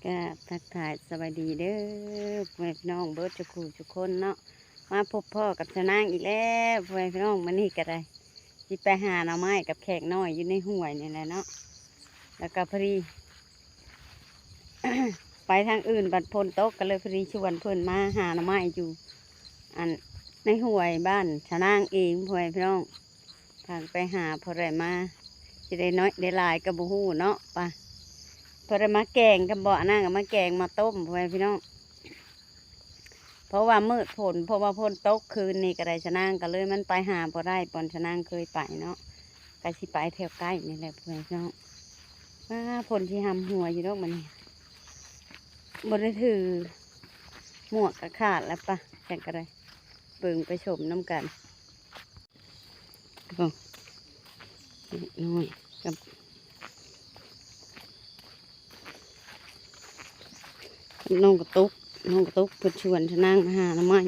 ก็ทักทายสวัสดีเด้อพ่อแม่พี่น้องเบิร์ดทุกคนเนาะมาพบพ่อกับชานางอีกแล้วพ่อแม่พี่น้องมันนี่ก็ได้ที่ไปหาหน่อไม้กับแขกน้อยอยู่ในห้วยนี่แหละเนาะแล้วก็พอดี ไปทางอื่นบัดพลตกก็เลยพอดีชวนเพื่อนมาหาหน่อไม้อยู่อันในห้วยบ้านชานางเองพ่อแม่พี่น้องทางไปหาพอได้มาจะได้น้อยได้หลายกระบูหูเนาะปะพอได้มาแกงกับเบาะนั่งกับมาแกงมาต้มพ่อแม่พี่น้องเพราะว่ามืดฝนเพราะว่าฝนตกคืนนี่ก็ได้ชะนางก็เลยมันไปหาพอได้ปอนชะนางเคยไปเนาะก็สิไปแถวใกล้นี่แหละพ่อแม่พี่น้องว่าฝนที่หำหัวอยู่ดอกมันนี่บริถือหมวกกระขาดแล้วปะแข่งก็ได้เบิ่งไปชมน้ำกันก็น้อยกับน้องกระตุกเพื่อชวนชะนางมาหาหน่อไม้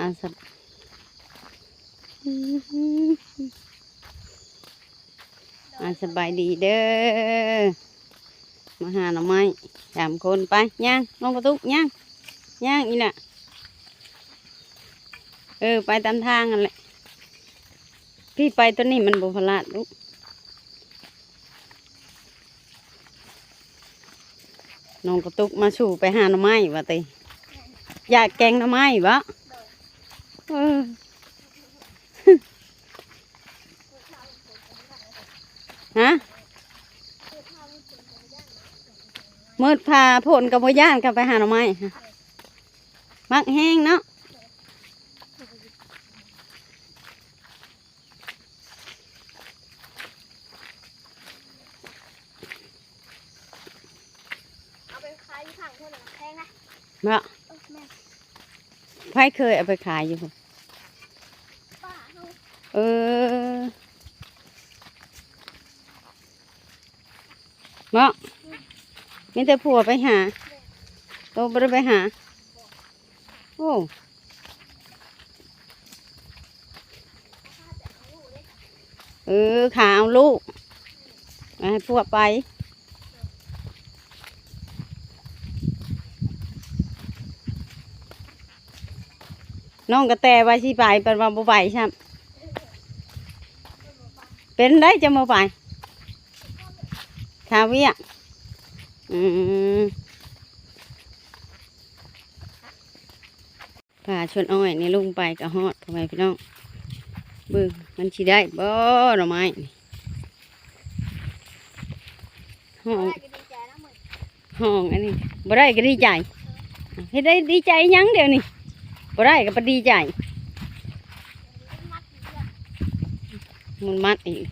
อาสบายดีเด้อมาหาหน่อไม้3 คนไปย่างน้องกระตุกย่างอีน่ะไปตามทางกันแหละพี่ไปตัวนี้มันบุพลาดลูกน้องกระตุกมาสู่ไปหาหน่อไม้วะติอยากแกงหน่อไม้วะฮะมืดพาผลกับพ่ย่านกันไปหาหน่อไม้มักแห้งเนาะเอาไปขายที่ถังเท่าไหร่แพงนะเนาะไพ่เคยเอาไปขายอยู่ป้าเขาเออเนาะมีแต่ผัวไปหาโตบ่ได้ไปหาโอ้ขาเอาลูกให้พวกไปน้องกระแตไว้สิไปเป็นวันบ่ไปใช่ไหมเป็นได้จะมาไปคาเวียผ่าชวนอ้อยนี่ลุงไปกับฮอดทำไมพี่น้องเบิ่งมันสิได้บ่หน่อไม้ห้องอันนี้บ่ได้ก็ดีใจให้ได้ดีใจยังเดี๋ยวนี้บ่ได้ก็บ่ดีใจมันมัดอีก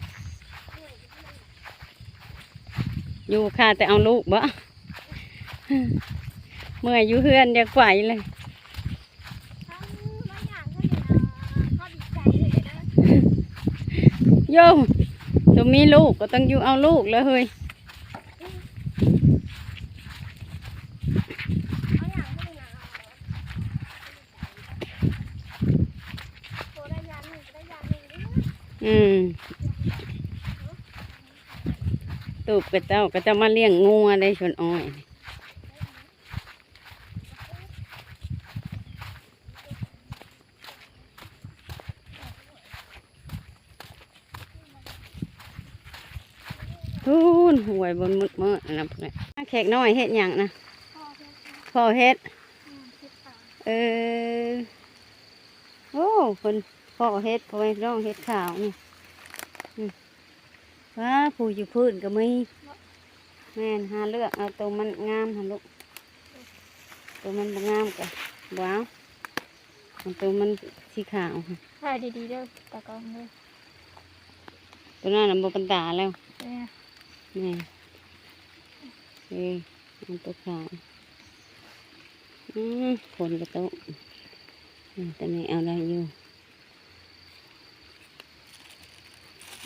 อยู่ค่ะแต่เอาลูกบ่เมื่ออยู่เฮือนอยากไหวเลยโยมจะมีลูกก็ต้องอยู่เอาลูกเลยเฮ้ยตูบกระเจ้าก็จะมาเลี้ยงงัวได้ชนอ้อยทุนหวยบนมุดมืดนะเพื่อนแขกน้อยเฮ็ดหยังนะพ่อเฮ็ดโอ้คนพ่อเฮ็ดพ่อแม่น้องเฮ็ดข่าวนี่ว้าผู้อยู่พื้นก็ไม่แม่นหาเลือกเอาตัวมันงามหาลูกตัวมันบ่งามกะว้าวตัวมันสีขาวถ่ายดีๆเด้อตากล้องเด้อตัวนั้นน่ะบ่เป็นตาแล้วเนี่ยนี่มันตัวขาวผลกระโตกแต่นี่เอาได้อยู่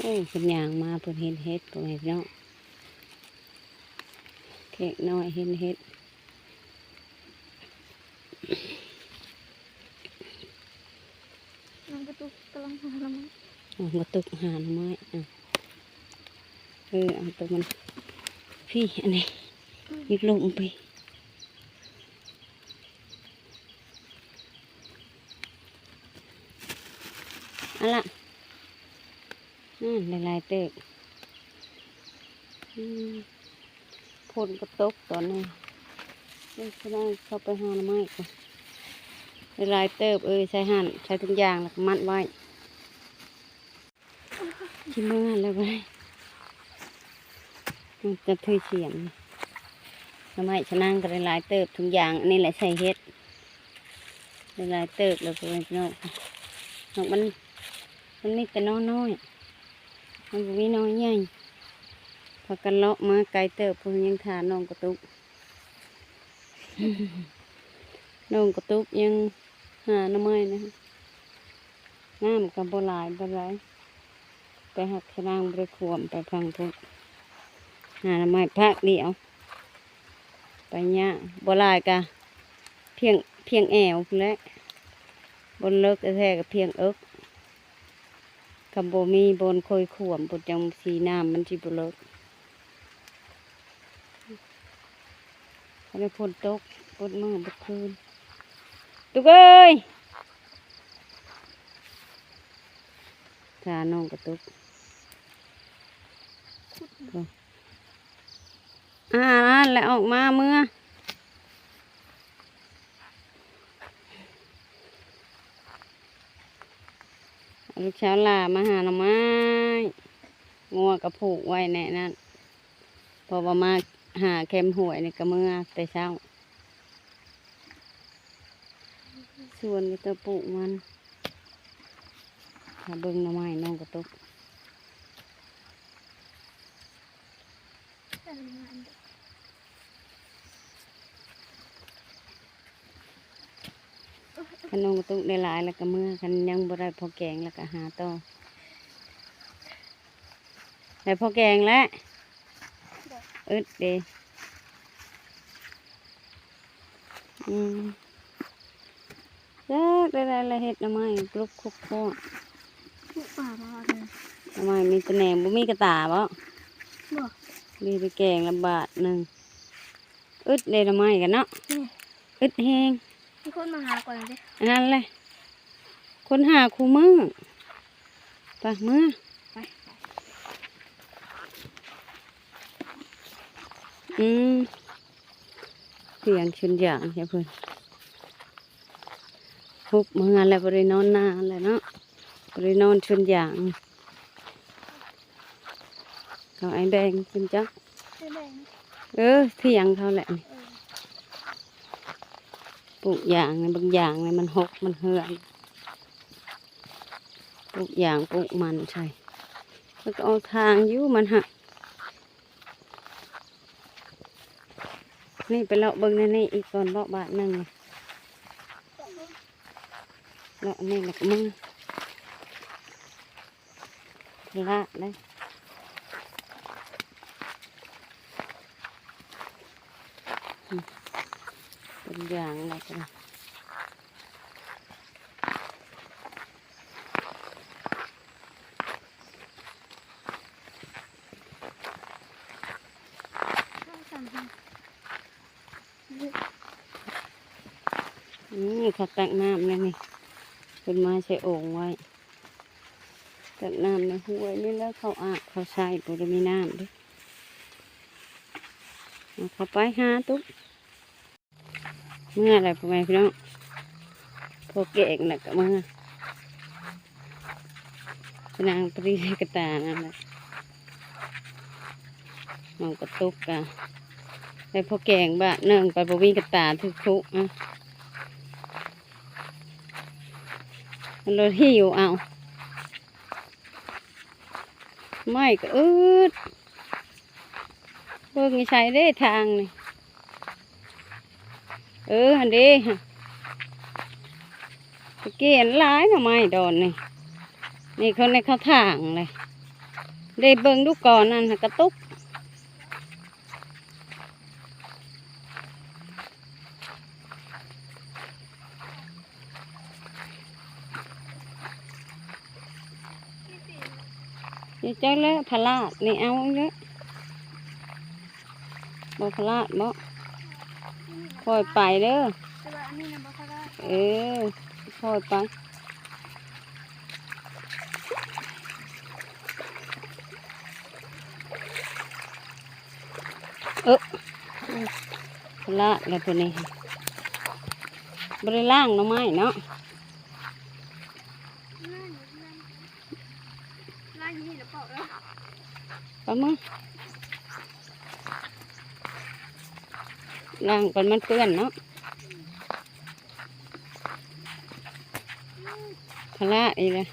โอ้เป็นอย่างมาเพิ่นเห็นเฮ็ดตัวไหนเนาะแขกน้อยเห็นเฮ็ด ประตูกำลังหาละมั้ง มาตุกหาหน่อไม้เอาตัวมันพี่อันนี้ยิกลงไปเอาล่ะหลายๆเติบฝนก็ตกตอนนี้จะได้เข้าไปหาหน่อไม้ก่อนหลายๆเติบใส่หั่นใส่ทุกอย่างแล้วก็มัดไว้ที่เมื่อแล้วไปจะถือเฉียนหน่อไม้ชะนางก็หลายๆเติบทุกอย่างอันนี้แหละใส่เฮ็ดหลายๆเติบแล้วก็เลยนอกมันมีแต่น้อยมันมีน้อยใหญ่พอกันเลาะมาไกลเติบเพิ่งยังทานน้องกระตุก น้องกระตุกยังหาหน่อไม้นะน้ำกับบัวลายไปหักชะนางบริขวมไปพังพวกหาหน่อไม้พักเดียวไปเนี่ยบัวลายกะเพียงแอวและบนเลิกแท้ๆกับเพียงเอิกกับโบมีบนคอยขวมบนจังสีน้ำมันจีบเลิกในฝนตกฝนมือบดคืนตุกเอ้ยทาน้องกระตุกแล้วออกมาเมื่อลูกเช้าลามาหาหน่อไม้งัวกระผูกไว้แน่นั่นพอประมาหาเค็มหวยในกระเมื่อแต่เช้าส่วนก็จะปลูกมันถ้าเบิ่งหน่อไม้น้องกระตุกขนมกระตุกได้หลายแล้วก็เมื่อคันยังบ่ได้พอแกงแล้วก็หาต่อได้พอแกงแล้วอึดเดได้อะไรเห็ดหน่อไม้กรุบคุกโค ลูกป่ามาเลย หน่อไม้มีตะแหนงบ่มีกระตาบ่ บ่ มีไปแกงละบาทหนึ่งอึดเลยหน่อไม้กันเนาะ นี่ อึดแห้ง มีคนมาหาก่อนเลย อันนั้นเลยคนหาคู่มือไปมือ ไป เสียงชุนอย่างใช่เพื่อนทุบมืออะไรบริโนอนนานเลยเนาะบริโนอนชุนอย่างเขาไอ้แดงกินจัก แดง เสียงเขาแหละนี่ปลูกอย่างในบางอย่างในมันหกมันเหือนปลูกอย่างปลูกมันใช่แล้วก็เอาทางอยู่มันหักนี่ไปเลาะเบิ้งในนี่อีกก่อนเลาะบาทหนึ่งเลาะนี่แล้วก็มึงละเลยเป็นอย่างอะไรกันเขาตักน้ำเลยนี่เป็นไม้ใช้โอ่งไว้ตักน้ำในห้วยนี่แล้วเขาเขาใส่ปุระมีน้ำด้วยเขาไปหาตุ๊กเมื่อไรพ่อแม่พี่น้องพวกเก่งน่ะก็เมื่อนางปรีกตานั่นแหละน้องกระตุกกะไปพวกแกงบ้านเนื่องไปบวีกตาทุกมันรถหิวเอาไม่ก็อึดเบิ่งใช้ได้ทางนี่อันนี้ตะเกียนร้ายทำไมโดนนี่คนในเขาทางเลยได้เบิ่งดูก่อนนั่นกระตุก นี่เจ้าแล้วพลาดนี่เอาอีกแล้วบ่พลาดบ่คอยไปเด้อ แต่ว่าอันนี้นะบ่ค่อยได้ เออคอยไปพลาดแล้วตัวนี้บ่ได้ล้างหน่อไม้เนาะ ล่างนี่หรือเปล่าเออ ไปมาล้างก่อนมันเปื้อนเนาะพละอีกเลย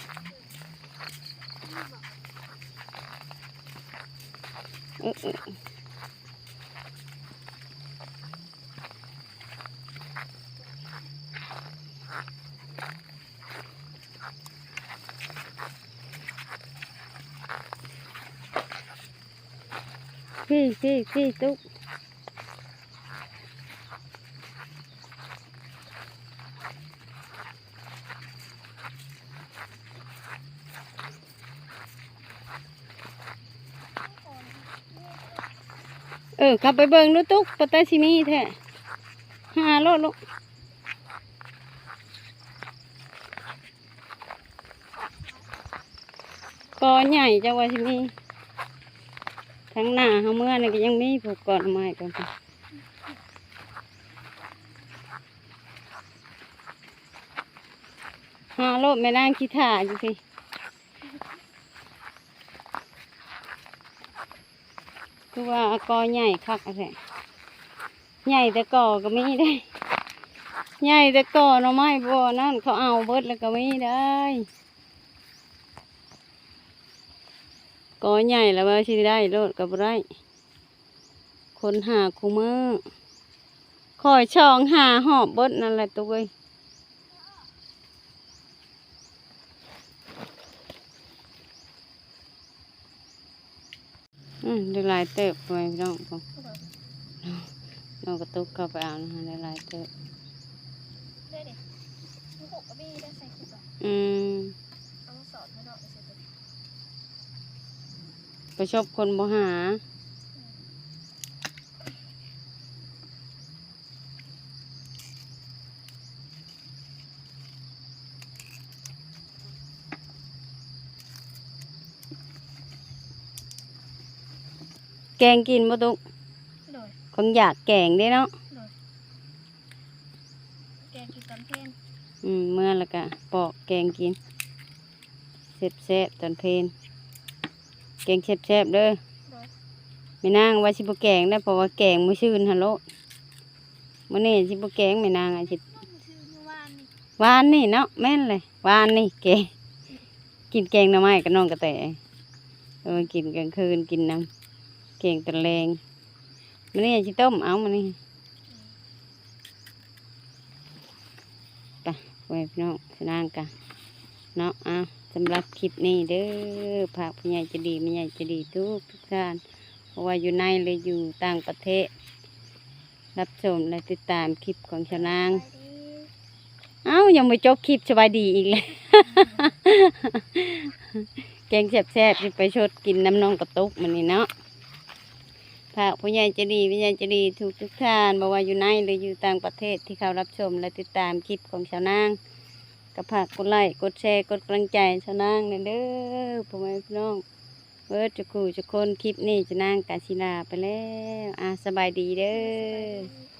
พี่ตุ๊กขับไปเบิ่งดูตุ๊กปะตาชิมีแท้หาโลดลูกกอใหญ่จังว่าชิมีทั้งหน้าเฮาเมื่อนี่ก็ยังมีผูกก่อนไม้กันหาโลดแม่นางขี้ถ่าอยู่สิคือว่ากอใหญ่คักอะไรใหญ่แต่กอก็มีได้ใหญ่แต่กอหน่อไม้บ่นั่นเขาเอาเบิดแล้วก็มีได้กอใหญ่แล้วว่าสิได้โลดกับไรคนหาคู่มือคอยช่องหาหอบเบิดนั่นแหละตัวเว้ยได้หลายเติบไปน้องผมน้องกระตุกเข้าไปเอานะได้หลายเติบ ได้ดิลูกกระบี่ได้ใส่ถุงเอามาสอดให้ดอกใส่ถุง ไปชอบคนบ่หาแกงกินบ่ตุก โดย คงอยากแกงได้เนาะ โดยแกงกินตอนเพลน เมื่อแล้วก็ปอกแกงกินแซ่บๆตอนเพลนแกงแซ่บๆเด้อ โดย ไม่นางว่าสิบ่แกงได้เพราะว่าแกงมื้อชื่นหั่นโลมื้อนี้สิบ่แกงไม่นางสิ ชื่อเมื่อวานนี่ หวานนี่เนาะแม่นเลยหวานนี่แกงกินแกงหน่อไม้กับน้องกระแตกินกลางคืนกินน้ำแกงตะแลงมื้อนี้สิต้มเอามื้อนี้ไปไว้พี่น้องสนางกันเนาะสำหรับคลิปนี้เด้อพระผู้ใหญ่ใจะดีแม่ใหญ่ใจะดีทุกท่านเพราะว่าอยู่ในหรืออยู่ต่างประเทศรับชมและติดตามคลิปของชาวนาง ไปดี ยังไม่จบคลิปสบายดีอีกเลย แกงแซ่บๆที่ไปชดกินน้ำนองกระตุกมันนี่เนาะพระผู้ใหญ่ใจะดีผู้ใหญ่ใจะดีทุกท่านบอกว่าอยู่ในหรืออยู่ต่างประเทศที่เขารับชมและติดตามคลิปของชาวนางก็ฝากกดไลค์กดแชร์กดกำลังใจชาวนางเด้อพ่อแม่พี่น้องจะคู่จะคนคลิปนี้จะนางกาศิลาไปแล้วสบายดีเด้อ